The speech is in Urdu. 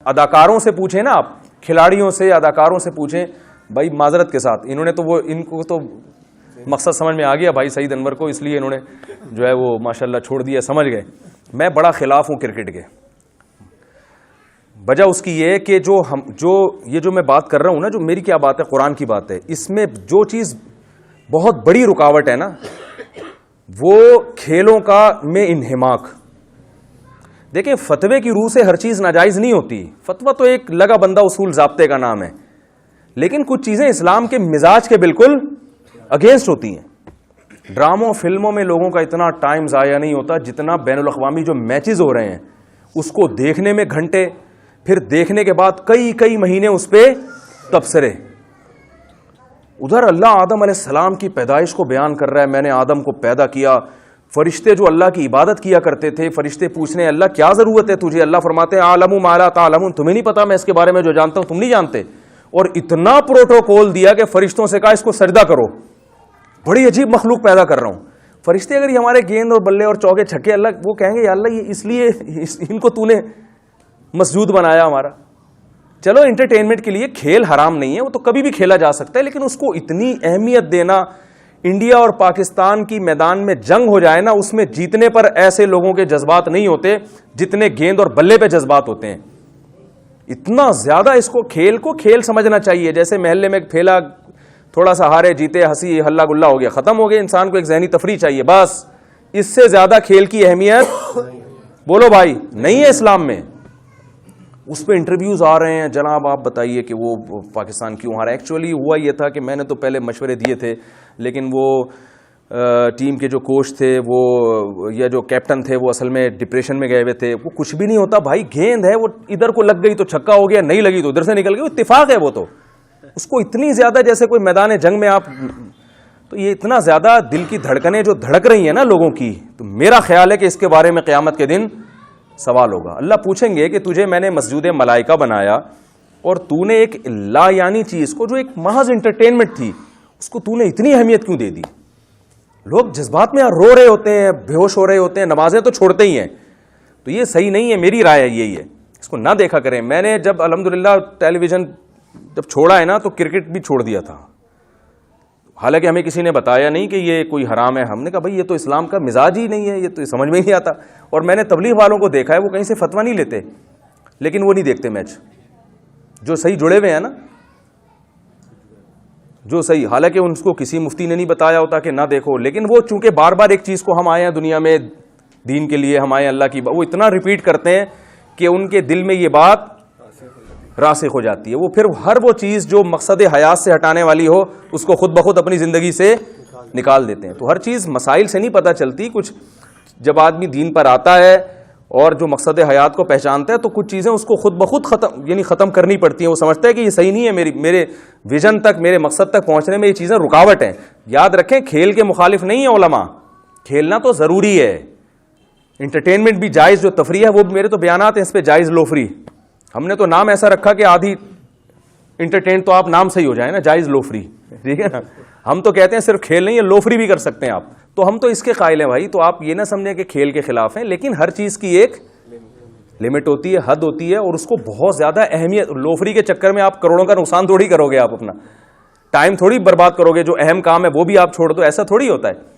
اداکاروں سے پوچھیں نا آپ, کھلاڑیوں سے, اداکاروں سے پوچھیں بھائی معذرت کے ساتھ, انہوں نے تو وہ ان کو تو مقصد سمجھ میں آ گیا بھائی سعید انور کو, اس لیے انہوں نے جو ہے وہ ماشاءاللہ چھوڑ دیا, سمجھ گئے. میں بڑا خلاف ہوں کرکٹ کے. وجہ اس کی یہ کہ جو میں بات کر رہا ہوں نا, جو میری کیا بات ہے, قرآن کی بات ہے, اس میں جو چیز بہت بڑی رکاوٹ ہے نا وہ کھیلوں کا میں انہماک. دیکھیں فتوے کی روح سے ہر چیز ناجائز نہیں ہوتی, فتویٰ تو ایک لگا بندہ اصول ضابطے کا نام ہے, لیکن کچھ چیزیں اسلام کے مزاج کے بالکل اگینسٹ ہوتی ہیں. ڈراموں فلموں میں لوگوں کا اتنا ٹائم ضائع نہیں ہوتا جتنا بین الاقوامی جو میچز ہو رہے ہیں اس کو دیکھنے میں گھنٹے, پھر دیکھنے کے بعد کئی مہینے اس پہ تبصرے. ادھر اللہ آدم علیہ السلام کی پیدائش کو بیان کر رہا ہے, میں نے آدم کو پیدا کیا. فرشتے جو اللہ کی عبادت کیا کرتے تھے, فرشتے پوچھنے ہیں اللہ کیا ضرورت ہے تجھے, اللہ فرماتے ہیں عالم ما لا تعلمون, تمہیں نہیں پتا میں اس کے بارے میں جو جانتا ہوں تم نہیں جانتے. اور اتنا پروٹوکول دیا کہ فرشتوں سے کہا اس کو سجدہ کرو, بڑی عجیب مخلوق پیدا کر رہا ہوں. فرشتے اگر یہ ہمارے گیند اور بلے اور چوکے چھکے اللہ وہ کہیں گے یا اللہ یہ اس لیے ان کو تو نے مسجود بنایا ہمارا. چلو انٹرٹینمنٹ کے لیے کھیل حرام نہیں ہے, وہ تو کبھی بھی کھیلا جا سکتا ہے, لیکن اس کو اتنی اہمیت دینا, انڈیا اور پاکستان کی میدان میں جنگ ہو جائے نا اس میں جیتنے پر ایسے لوگوں کے جذبات نہیں ہوتے جتنے گیند اور بلے پہ جذبات ہوتے ہیں. اتنا زیادہ اس کو کھیل سمجھنا چاہیے. جیسے محلے میں کھیلا, تھوڑا سا ہارے جیتے ہنسی ہلا گلا ہو گیا, ختم ہو گیا. انسان کو ایک ذہنی تفریح چاہیے بس, اس سے زیادہ کھیل کی اہمیت بولو بھائی نہیں ہے اسلام میں. اس پہ انٹرویوز آ رہے ہیں, جناب آپ بتائیے کہ وہ پاکستان کیوں ہارا. ایکچولی ہوا یہ تھا کہ میں نے تو پہلے مشورے دیے تھے, لیکن وہ ٹیم کے جو کوچ تھے وہ یا جو کیپٹن تھے وہ اصل میں ڈپریشن میں گئے ہوئے تھے. وہ کچھ بھی نہیں ہوتا بھائی, گیند ہے وہ ادھر کو لگ گئی تو چھکا ہو گیا, نہیں لگی تو ادھر سے نکل گئی, اتفاق ہے وہ. تو اس کو اتنی زیادہ جیسے کوئی میدان جنگ میں آپ, تو یہ اتنا زیادہ دل کی دھڑکنیں جو دھڑک رہی ہیں نا لوگوں کی, تو میرا خیال ہے کہ اس کے بارے میں قیامت کے دن سوال ہوگا. اللہ پوچھیں گے کہ تجھے میں نے مسجود ملائکہ بنایا اور تو نے ایک لا یعنی چیز کو جو ایک محض انٹرٹینمنٹ تھی اس کو تو نے اتنی اہمیت کیوں دے دی. لوگ جذبات میں رو رہے ہوتے ہیں, بے ہوش ہو رہے ہوتے ہیں, نمازیں تو چھوڑتے ہی ہیں. تو یہ صحیح نہیں ہے, میری رائے یہی ہے, اس کو نہ دیکھا کریں. میں نے جب الحمدللہ ٹیلی ویژن جب چھوڑا ہے نا تو کرکٹ بھی چھوڑ دیا تھا, حالانکہ ہمیں کسی نے بتایا نہیں کہ یہ کوئی حرام ہے. ہم نے کہا بھائی یہ تو اسلام کا مزاج ہی نہیں ہے, یہ تو سمجھ میں نہیں آتا. اور میں نے تبلیغ والوں کو دیکھا ہے وہ کہیں سے فتویٰ نہیں لیتے, لیکن وہ نہیں دیکھتے میچ. جو صحیح جڑے ہوئے ہیں نا, جو صحیح, حالانکہ ان کو کسی مفتی نے نہیں بتایا ہوتا کہ نہ دیکھو, لیکن وہ چونکہ بار بار ایک چیز کو ہم آئے ہیں دنیا میں دین کے لیے, ہم آئے ہیں اللہ کی, وہ اتنا ریپیٹ کرتے ہیں کہ ان کے دل میں یہ بات راسخ ہو جاتی ہے. وہ پھر ہر وہ چیز جو مقصد حیات سے ہٹانے والی ہو اس کو خود بخود اپنی زندگی سے نکال دیتے ہیں. تو ہر چیز مسائل سے نہیں پتہ چلتی, کچھ جب آدمی دین پر آتا ہے اور جو مقصد حیات کو پہچانتا ہے تو کچھ چیزیں اس کو خود بخود ختم کرنی پڑتی ہیں. وہ سمجھتا ہے کہ یہ صحیح نہیں ہے, میرے ویژن تک, میرے مقصد تک پہنچنے میں یہ چیزیں رکاوٹ ہیں. یاد رکھیں کھیل کے مخالف نہیں ہے علماء, کھیلنا تو ضروری ہے, انٹرٹینمنٹ بھی جائز, جو تفریح ہے وہ میرے تو بیانات ہیں اس پہ جائز لو فری. ہم نے تو نام ایسا رکھا کہ آدھی انٹرٹین تو آپ نام صحیح ہو جائے نا, جائز لو فری, ٹھیک ہے نا. ہم تو کہتے ہیں صرف کھیل نہیں ہے, لو فری بھی کر سکتے ہیں آپ, تو ہم تو اس کے قائل ہیں بھائی. تو آپ یہ نہ سمجھیں کہ کھیل کے خلاف ہیں, لیکن ہر چیز کی ایک لمٹ ہوتی ہے, حد ہوتی ہے, اور اس کو بہت زیادہ اہمیت. لو فری کے چکر میں آپ کروڑوں کا نقصان تھوڑی کرو گے, آپ اپنا ٹائم تھوڑی برباد کرو گے, جو اہم کام ہے وہ بھی آپ چھوڑ دو, ایسا تھوڑی ہوتا ہے.